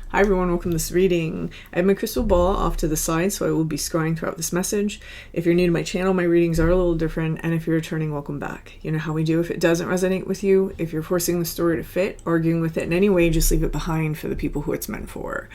Hi everyone, welcome to this reading. I have my crystal ball off to the side, so I will be scrying throughout this message. If you're new to my channel, my readings are a little different, and if you're returning, welcome back. You know how we do. If it doesn't resonate with you, if you're forcing the story to fit, arguing with it in any way, just leave it behind for the people who it's meant for.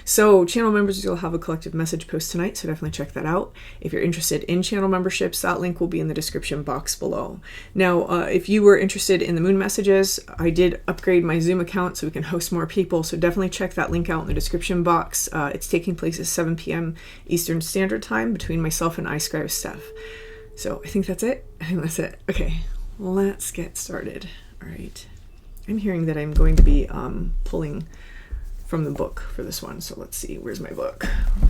So channel members, you'll have a collective message post tonight, so definitely check that out. If you're interested in channel memberships, that link will be in the description box below. Now, if you were interested in the moon messages, I did upgrade my Zoom account so we can host more people, so definitely check that link out in the description box. It's taking place at 7 p.m. Eastern Standard Time between myself and iScribe Steph. So I think that's it. Okay, let's get started. All right. I'm hearing that I'm going to be pulling from the book for this one, so let's see. Where's my book?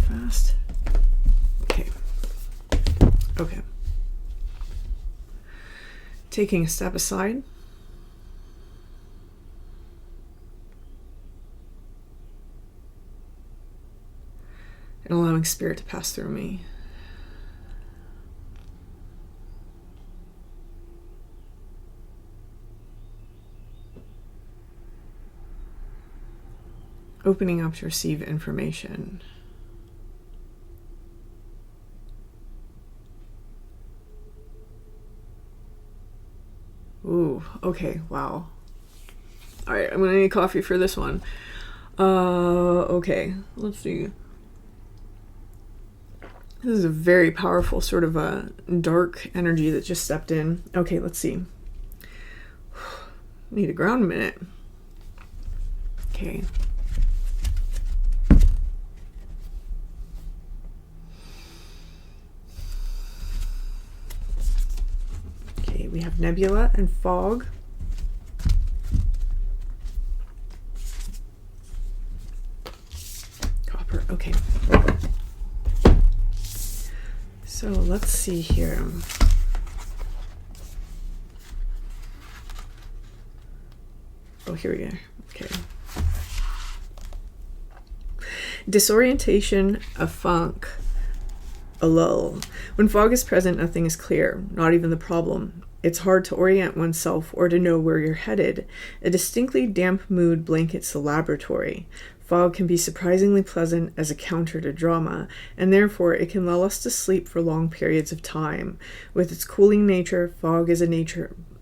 Fast. Okay. Taking a step aside. And allowing spirit to pass through me. Opening up to receive information. Ooh, okay, wow. All right, I'm gonna need coffee for this one. Okay, let's see. This is a very powerful sort of a dark energy that just stepped in. Okay, let's see. Need a ground minute. Okay. We have nebula and fog. Copper, okay. So let's see here. Oh, here we go. Okay. Disorientation, a funk, a lull. When fog is present, nothing is clear, not even the problem. It's hard to orient oneself or to know where you're headed. A distinctly damp mood blankets the laboratory. Fog can be surprisingly pleasant as a counter to drama, and therefore it can lull us to sleep for long periods of time. With its cooling nature, fog is a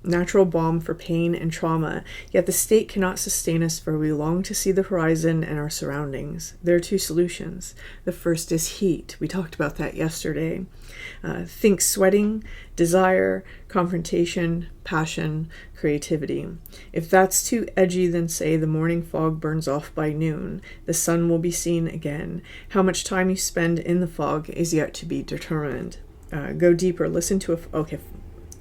natural balm for pain and trauma, yet the state cannot sustain us, for we long to see the horizon and our surroundings. There are two solutions. The first is heat. We talked about that yesterday. Think sweating, desire, confrontation, passion, creativity. If that's too edgy, then say the morning fog burns off by noon. The sun will be seen again. How much time you spend in the fog is yet to be determined. Go deeper. Listen to okay.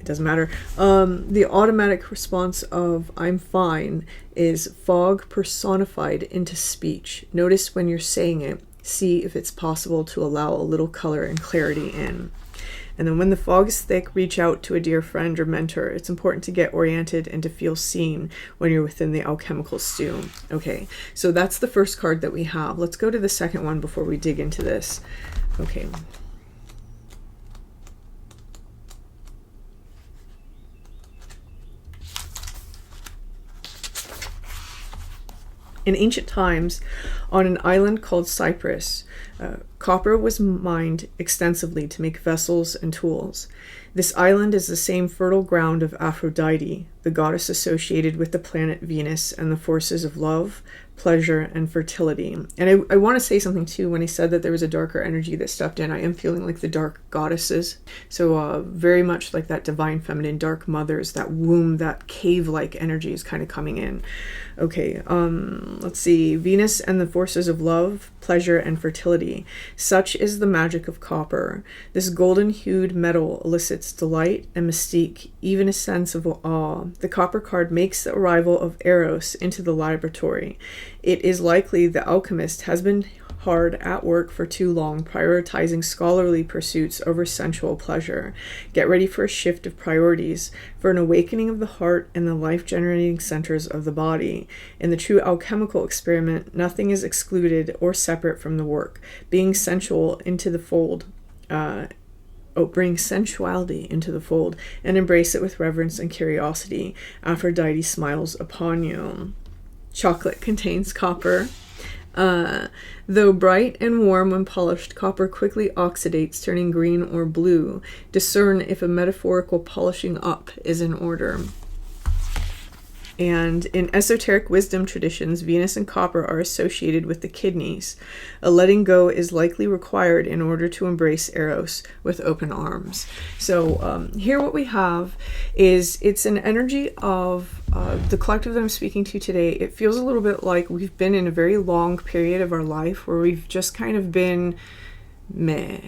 It doesn't matter. The automatic response of I'm fine is fog personified into speech. Notice when you're saying it. See if it's possible to allow a little color and clarity in. And then when the fog is thick, reach out to a dear friend or mentor. It's important to get oriented and to feel seen when you're within the alchemical stew. Okay, so that's the first card that we have. Let's go to the second one before we dig into this. Okay. In ancient times, on an island called Cyprus, copper was mined extensively to make vessels and tools. This island is the same fertile ground of Aphrodite, the goddess associated with the planet Venus and the forces of love, pleasure, and fertility. And I want to say something too. When I said that there was a darker energy that stepped in, I am feeling like the dark goddesses. So very much like that divine feminine, dark mothers, that womb, that cave-like energy is kind of coming in. Okay, let's see. Venus and the forces of love, pleasure, and fertility. Such is the magic of copper. This golden-hued metal elicits delight and mystique, even a sense of awe. The copper card makes the arrival of Eros into the laboratory. It is likely the alchemist has been hard at work for too long, prioritizing scholarly pursuits over sensual pleasure. Get ready for a shift of priorities, for an awakening of the heart and the life-generating centers of the body. In the true alchemical experiment, nothing is excluded or separate from the work. Being sensual into the fold, bring sensuality into the fold and embrace it with reverence and curiosity. Aphrodite smiles upon you. Chocolate contains copper. Though bright and warm when polished, copper quickly oxidates, turning green or blue. Discern if a metaphorical polishing up is in order. And in esoteric wisdom traditions, Venus and copper are associated with the kidneys. A letting go is likely required in order to embrace Eros with open arms. So here what we have is, it's an energy of the collective that I'm speaking to today. It feels a little bit like we've been in a very long period of our life where we've just kind of been meh.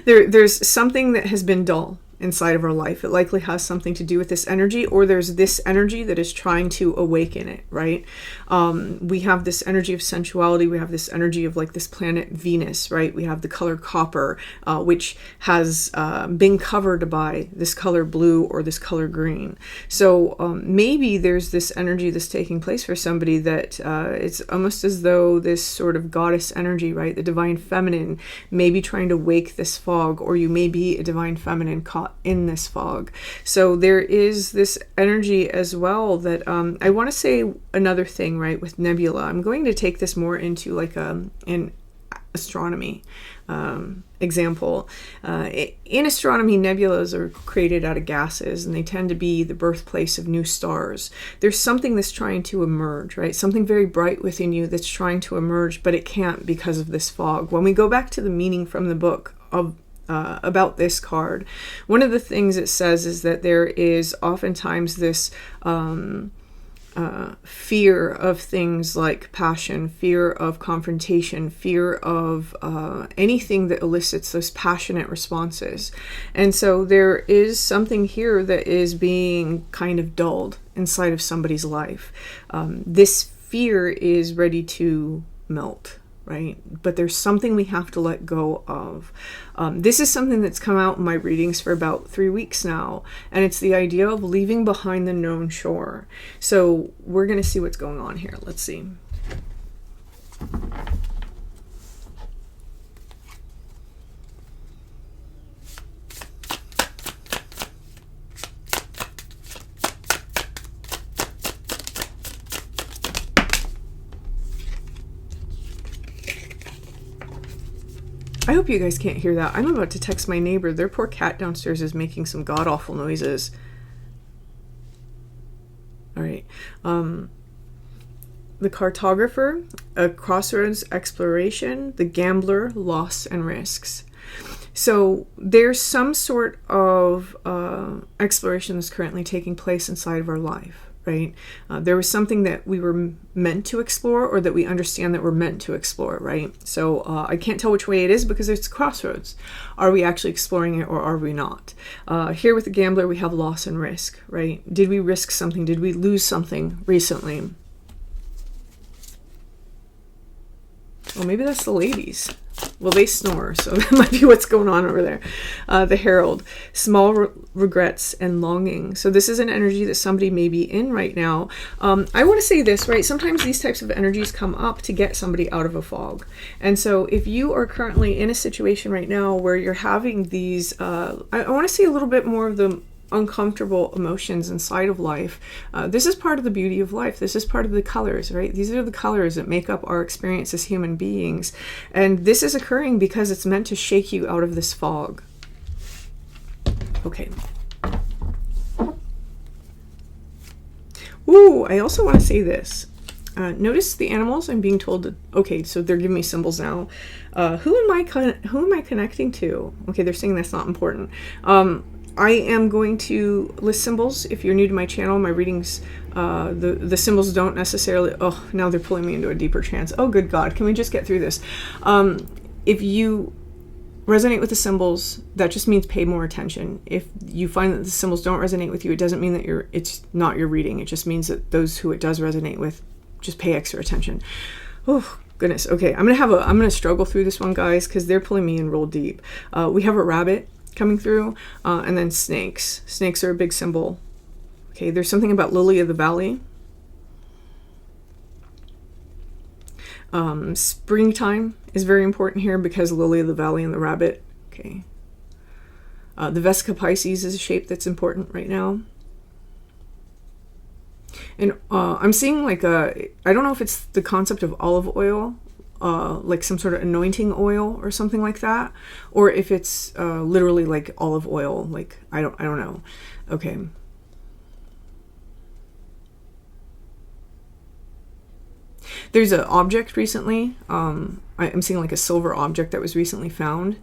There's something that has been dull inside of our life. It likely has something to do with this energy, or there's this energy that is trying to awaken it, right? We have this energy of sensuality. We have this energy of like this planet Venus, right? We have the color copper, which has been covered by this color blue or this color green. So maybe there's this energy that's taking place for somebody that it's almost as though this sort of goddess energy, right? The divine feminine may be trying to wake this fog, or you may be a divine feminine caught in this fog. So there is this energy as well that I want to say another thing, right, with nebula. I'm going to take this more into like an astronomy example. In astronomy, nebulas are created out of gases, and they tend to be the birthplace of new stars. There's something that's trying to emerge, right? Something very bright within you that's trying to emerge, but it can't because of this fog. When we go back to the meaning from the book of about this card, one of the things it says is that there is oftentimes this fear of things like passion, fear of confrontation, fear of anything that elicits those passionate responses. And so there is something here that is being kind of dulled inside of somebody's life. This fear is ready to melt, right? But there's something we have to let go of. This is something that's come out in my readings for about 3 weeks now, and it's the idea of leaving behind the known shore. So we're going to see what's going on here. Let's see. I hope you guys can't hear that. I'm about to text my neighbor. Their poor cat downstairs is making some god-awful noises. All right. The cartographer, a crossroads exploration, the gambler, loss and risks. So there's some sort of exploration that's currently taking place inside of our life, right? There was something that we were meant to explore, or that we understand that we're meant to explore, right? So I can't tell which way it is because it's crossroads. Are we actually exploring it, or are we not? Here with the gambler, we have loss and risk, right? Did we risk something? Did we lose something recently? Well, maybe that's the ladies. Well, they snore, so that might be what's going on over there. The Herald, small regrets and longing. So this is an energy that somebody may be in right now. I want to say this, right? Sometimes these types of energies come up to get somebody out of a fog. And so if you are currently in a situation right now where you're having these, I want to say a little bit more of the uncomfortable emotions inside of life. This is part of the beauty of life. This is part of the colors, right? These are the colors that make up our experience as human beings. And this is occurring because it's meant to shake you out of this fog. Okay. Ooh, I also want to say this. Notice the animals. I'm being told to, okay, so they're giving me symbols now. Who am I connecting to? Okay, they're saying that's not important. I am going to list symbols. If you're new to my channel, my readings, the symbols don't necessarily, oh, now they're pulling me into a deeper trance. Oh, good God, can we just get through this? If you resonate with the symbols, that just means pay more attention. If you find that the symbols don't resonate with you, it doesn't mean that it's not your reading. It just means that those who it does resonate with, just pay extra attention. Oh, goodness. Okay, I'm gonna struggle through this one, guys, because they're pulling me in real deep. We have a rabbit coming through, and then snakes. Snakes are a big symbol. Okay, there's something about lily of the valley. Springtime is very important here because lily of the valley and the rabbit. Okay. The Vesica Pisces is a shape that's important right now. And I'm seeing like I don't know if it's the concept of olive oil, like some sort of anointing oil or something like that, or if it's literally like olive oil. Like I don't know. Okay. There's an object recently. I'm seeing like a silver object that was recently found.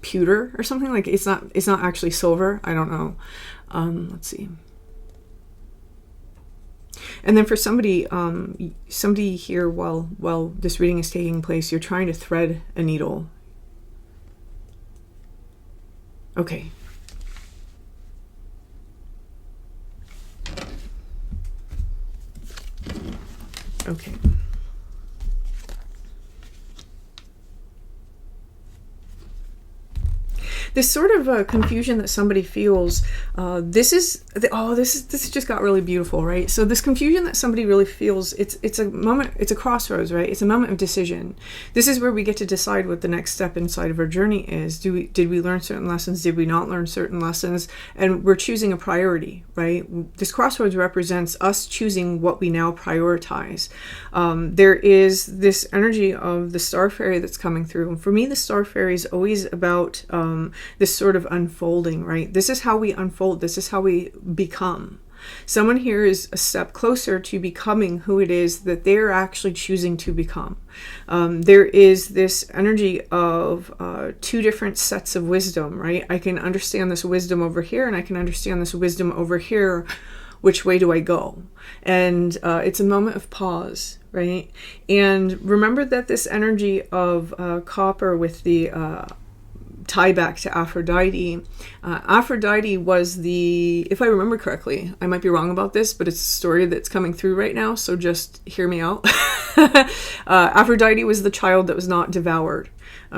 Pewter or something, like it's not actually silver. I don't know. Let's see. And then for somebody here, while this reading is taking place, you're trying to thread a needle. Okay. Okay. This sort of confusion that somebody feels, this just got really beautiful, right? So this confusion that somebody really feels, it's a moment, it's a crossroads, right? It's a moment of decision. This is where we get to decide what the next step inside of our journey is. Did we learn certain lessons? Did we not learn certain lessons? And we're choosing a priority, right? This crossroads represents us choosing what we now prioritize. There is this energy of the star fairy that's coming through. And for me, the star fairy is always about this sort of unfolding, right? This is how we unfold. This is how we become. Someone here is a step closer to becoming who it is that they're actually choosing to become. There is this energy of two different sets of wisdom, right? I can understand this wisdom over here, and I can understand this wisdom over here. Which way do I go? And it's a moment of pause, right? And remember that this energy of copper with the tie back to Aphrodite. Aphrodite was if I remember correctly, I might be wrong about this, but it's a story that's coming through right now, so just hear me out. Aphrodite was the child that was not devoured.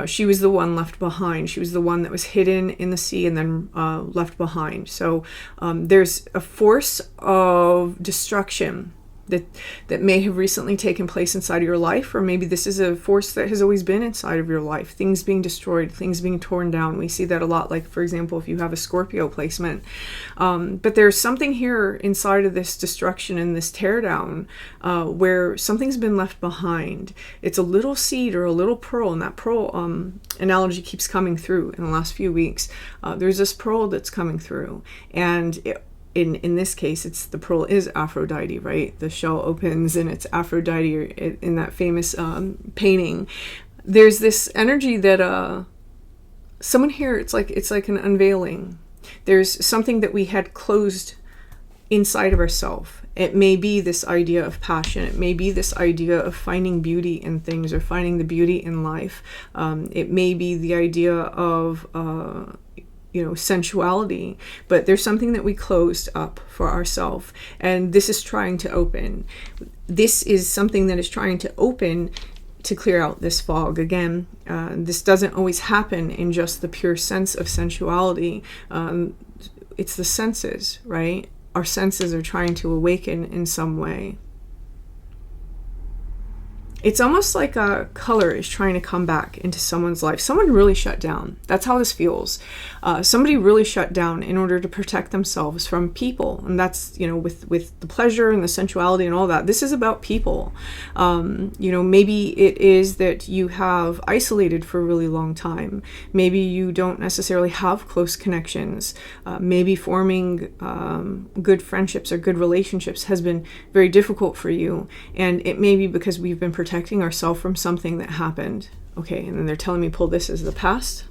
She was the one left behind. She was the one that was hidden in the sea and then left behind. So there's a force of destruction that may have recently taken place inside of your life, or maybe this is a force that has always been inside of your life. Things being destroyed, things being torn down. We see that a lot, like, for example, if you have a Scorpio placement. But there's something here inside of this destruction and this teardown where something's been left behind. It's a little seed or a little pearl, and that pearl analogy keeps coming through in the last few weeks. There's this pearl that's coming through, and in this case, it's the pearl is Aphrodite, right? The shell opens and it's Aphrodite in that famous painting. There's this energy that someone here, it's like an unveiling. There's something that we had closed inside of ourselves. It may be this idea of passion. It may be this idea of finding beauty in things or finding the beauty in life. It may be the idea of sensuality, but there's something that we closed up for ourselves, and this is trying to open. This is something that is trying to open to clear out this fog. Again, this doesn't always happen in just the pure sense of sensuality. It's the senses, right? Our senses are trying to awaken in some way. It's almost like a color is trying to come back into someone's life. Someone really shut down. That's how this feels. Somebody really shut down in order to protect themselves from people. And that's, with the pleasure and the sensuality and all that. This is about people. Maybe it is that you have isolated for a really long time. Maybe you don't necessarily have close connections. Maybe forming good friendships or good relationships has been very difficult for you. And it may be because we've been protecting ourselves from something that happened. Okay, and then they're telling me pull this as the past.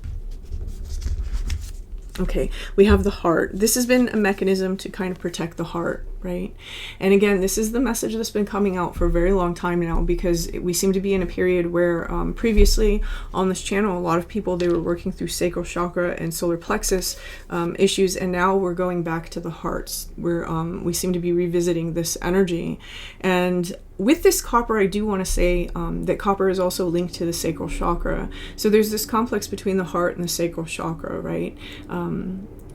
Okay, we have the heart. This has been a mechanism to kind of protect the heart, right? And again, this is the message that's been coming out for a very long time now, because we seem to be in a period where previously on this channel, a lot of people, they were working through sacral chakra and solar plexus issues, and now we're going back to the hearts, where we seem to be revisiting this energy. And with this copper, I do want to say that copper is also linked to the sacral chakra. So there's this complex between the heart and the sacral chakra, right?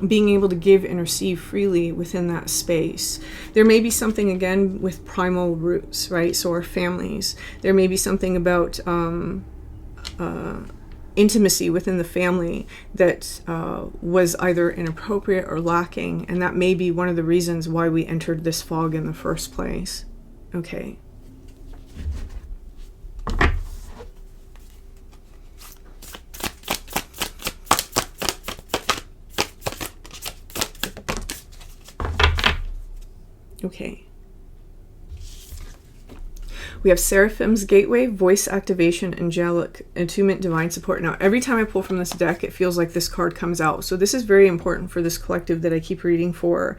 Being able to give and receive freely within that space. There may be something, again, with primal roots, right? So our families. There may be something about intimacy within the family that was either inappropriate or lacking, and that may be one of the reasons why we entered this fog in the first place. Okay. Okay. We have Seraphim's Gateway, Voice Activation, Angelic, Attunement, Divine Support. Now, every time I pull from this deck, it feels like this card comes out. So this is very important for this collective that I keep reading for.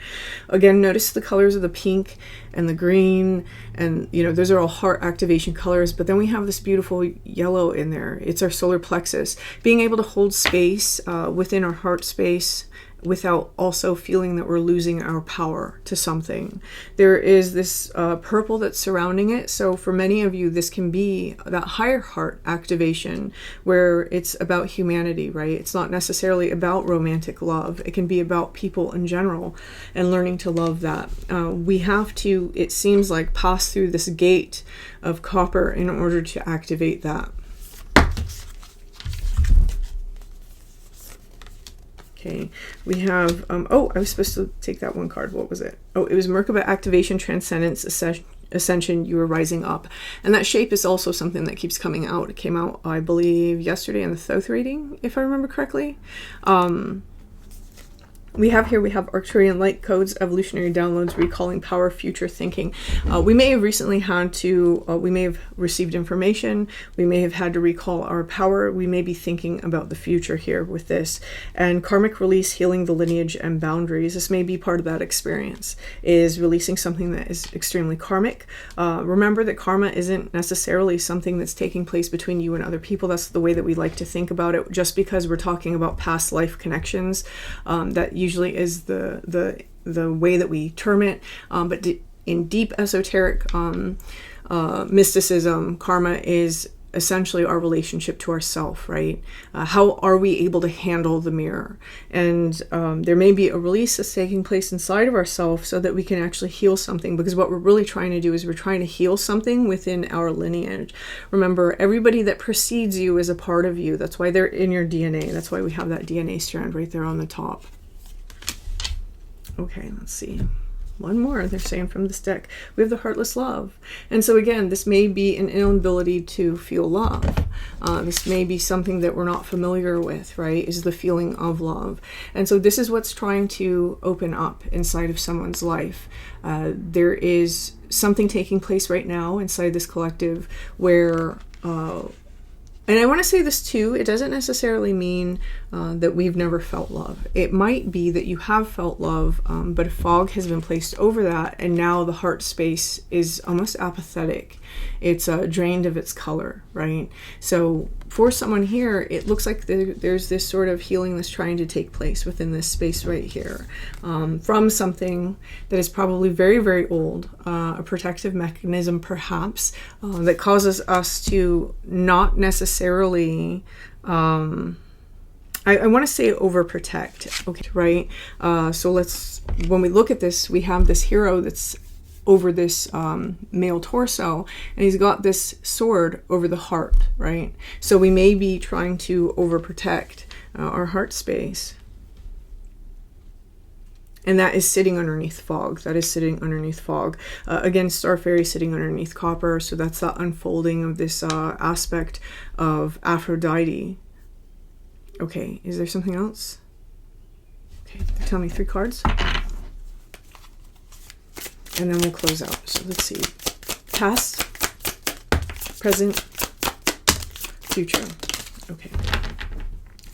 Again, notice the colors of the pink and the green, and, you know, those are all heart activation colors. But then we have this beautiful yellow in there. It's our solar plexus. Being able to hold space within our heart space without also feeling that we're losing our power to something. There is this purple that's surrounding it. So for many of you, this can be that higher heart activation where it's about humanity, right? It's not necessarily about romantic love. It can be about people in general and learning to love that. We have to, it seems like, pass through this gate of copper in order to activate that. Okay, we have, oh, I was supposed to take that one card. What was it? Oh, it was Merkaba Activation, Transcendence, Ascension, You Are Rising Up. And that shape is also something that keeps coming out. It came out, I believe, yesterday in the Thoth reading, if I remember correctly. We have Arcturian Light Codes, Evolutionary Downloads, Recalling Power, Future Thinking. We may have recently had to, we may have received information, we may have had to recall our power, we may be thinking about the future here with this. And Karmic Release, Healing the Lineage and Boundaries. This may be part of that experience, is releasing something that is extremely karmic. Remember that karma isn't necessarily something that's taking place between you and other people. That's the way that we like to think about it. Just because we're talking about past life connections, that usually is the way that we term it, but in deep esoteric mysticism, karma is essentially our relationship to ourself, right? How are we able to handle the mirror? And there may be a release that's taking place inside of ourselves so that we can actually heal something, because what we're really trying to do is we're trying to heal something within our lineage. Remember, everybody that precedes you is a part of you. That's why they're in your DNA. That's why we have that DNA strand right there on the top. Okay, let's see. One more, they're saying from this deck. We have the Heartless Love. And so again, this may be an inability to feel love. This may be something that we're not familiar with, right? Is the feeling of love. And so this is what's trying to open up inside of someone's life. There is something taking place right now inside this collective where and I want to say this too, it doesn't necessarily mean that we've never felt love. It might be that you have felt love, but a fog has been placed over that, and now the heart space is almost apathetic. It's drained of its color, right? So for someone here, it looks like there's this sort of healing that's trying to take place within this space right here, from something that is probably very, very old, a protective mechanism perhaps, that causes us to not necessarily, I want to say overprotect, okay, right? So when we look at this, we have this hero that's over this male torso, and he's got this sword over the heart, right? So we may be trying to overprotect our heart space. And that is sitting underneath fog. That is sitting underneath fog. Again, Star Fairy sitting underneath copper. So that's the unfolding of this aspect of Aphrodite. Okay, is there something else? Okay, tell me 3 cards. And then we'll close out. So let's see. Past, present, future. Okay.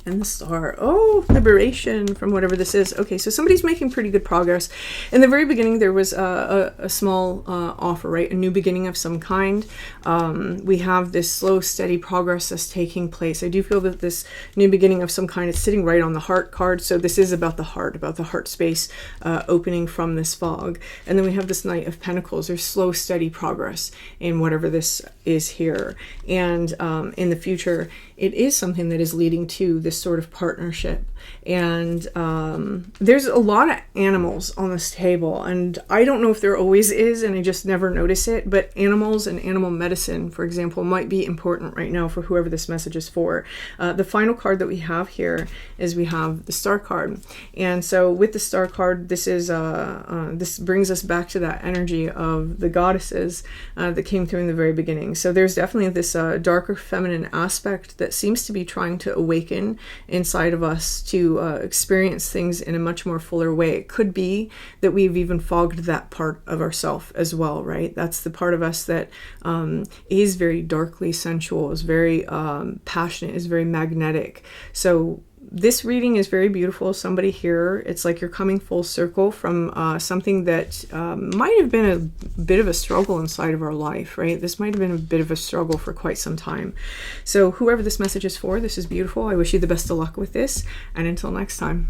And the star. Oh, liberation from whatever this is. Okay, so somebody's making pretty good progress. In the very beginning, there was a small offer, right? A new beginning of some kind. We have this slow, steady progress that's taking place. I do feel that this new beginning of some kind is sitting right on the heart card. So this is about the heart space opening from this fog. And then we have this Knight of Pentacles. There's slow, steady progress in whatever this is here. And in the future, it is something that is leading to this this sort of partnership. And there's a lot of animals on this table, and I don't know if there always is, and I just never notice it, but animals and animal medicine, for example, might be important right now for whoever this message is for. The final card that we have here is we have the Star card. And so with the Star card, this is this brings us back to that energy of the goddesses that came through in the very beginning. So there's definitely this darker feminine aspect that seems to be trying to awaken inside of us to experience things in a much more fuller way. It could be that we've even fogged that part of ourself as well, right? That's the part of us that is very darkly sensual, is very passionate, is very magnetic. So this reading is very beautiful. Somebody here, it's like you're coming full circle from something that might have been a bit of a struggle inside of our life, right? This might have been a bit of a struggle for quite some time. So whoever this message is for, this is beautiful. I wish you the best of luck with this, and until next time.